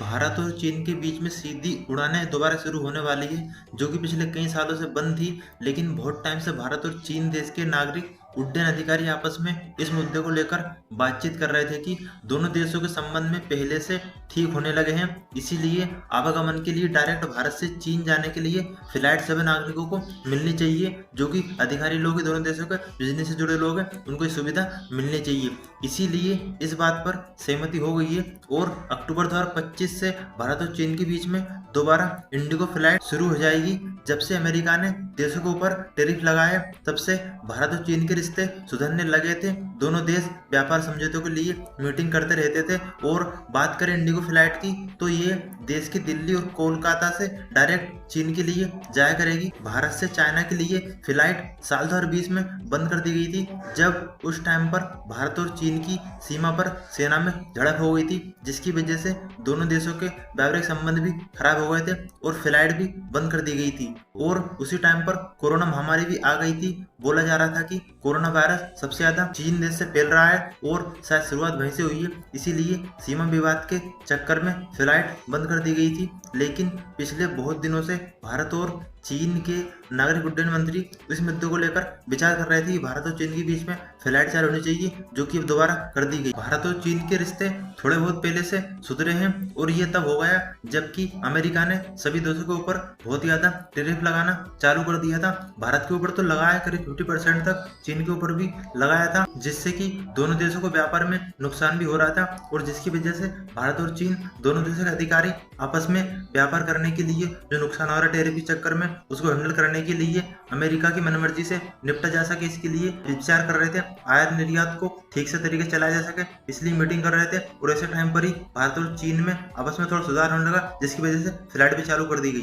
भारत और चीन के बीच में सीधी उड़ानें दोबारा शुरू होने वाली है, जो कि पिछले कई सालों से बंद थी। लेकिन बहुत टाइम से भारत और चीन देश के नागरिक उड्डयन अधिकारी आपस में इस मुद्दे को लेकर बातचीत कर रहे थे कि दोनों देशों के संबंध में पहले से ठीक होने लगे हैं। इसीलिए आवागमन के लिए डायरेक्ट भारत से चीन जाने के लिए फ्लाइट सभी नागरिकों को मिलनी चाहिए, जो कि अधिकारी लोग हैं, दोनों देशों के बिजनेस से जुड़े लोग हैं, उनको ये सुविधा मिलनी चाहिए। इसीलिए इस बात पर सहमति हो गई है और अक्टूबर 2025 से भारत और चीन के बीच में दोबारा इंडिगो फ्लाइट शुरू हो जाएगी। जब से अमेरिका ने देशों के ऊपर टैरिफ लगाया, तब से भारत और चीन के रिश्ते सुधरने लगे थे। दोनों देश व्यापार समझौतों के लिए मीटिंग करते रहते थे। और बात करें इंडिगो फ्लाइट की, तो ये देश की दिल्ली और कोलकाता से डायरेक्ट चीन के लिए जाया करेगी। भारत से चाइना के लिए फ्लाइट साल 2020 में बंद कर दी गई थी, जब उस टाइम पर भारत और चीन की सीमा पर सेना में झड़प हो गई थी, जिसकी वजह से दोनों देशों के व्यापारिक संबंध भी खराब हो गए थे और फ्लाइट भी बंद कर दी गई थी। और उसी टाइम पर कोरोना महामारी भी आ गई थी। बोला जा रहा था कि कोरोना वायरस सबसे ज्यादा चीन देश से फैल रहा है और शायद शुरुआत वहीं से हुई है। इसीलिए सीमा विवाद के चक्कर में फ्लाइट बंद कर दी गई थी। लेकिन पिछले बहुत दिनों से भारत और चीन के नागरिक उड्डयन मंत्री इस मुद्दे को लेकर विचार कर रहे थे कि भारत और चीन के बीच में फ्लाइट चालू होनी चाहिए, जो कि अब दोबारा कर दी गई। भारत और चीन के रिश्ते थोड़े बहुत पहले से सुधरे हैं और ये तब हो गया जबकि अमेरिका ने सभी देशों के ऊपर बहुत ज्यादा टैरिफ लगाना चालू कर दिया था। भारत के ऊपर तो लगाया करीब 50% तक, चीन के ऊपर भी लगाया था, जिससे कि दोनों देशों को व्यापार में नुकसान भी हो रहा था। और जिसकी वजह से भारत और चीन दोनों देशों के अधिकारी आपस में व्यापार करने के लिए जो नुकसान हो रहा है टैरिफ के चक्कर में, उसको हैंडल करने के लिए अमेरिका की मनमर्जी से निपटा जा सके, इसके लिए विचार कर रहे थे। आयात निर्यात को ठीक से तरीके से चलाया जा सके, इसलिए मीटिंग कर रहे थे। और ऐसे टाइम पर ही भारत और चीन में आपस में थोड़ा सुधार होने लगा, जिसकी वजह से फ्लाइट भी चालू कर दी गई।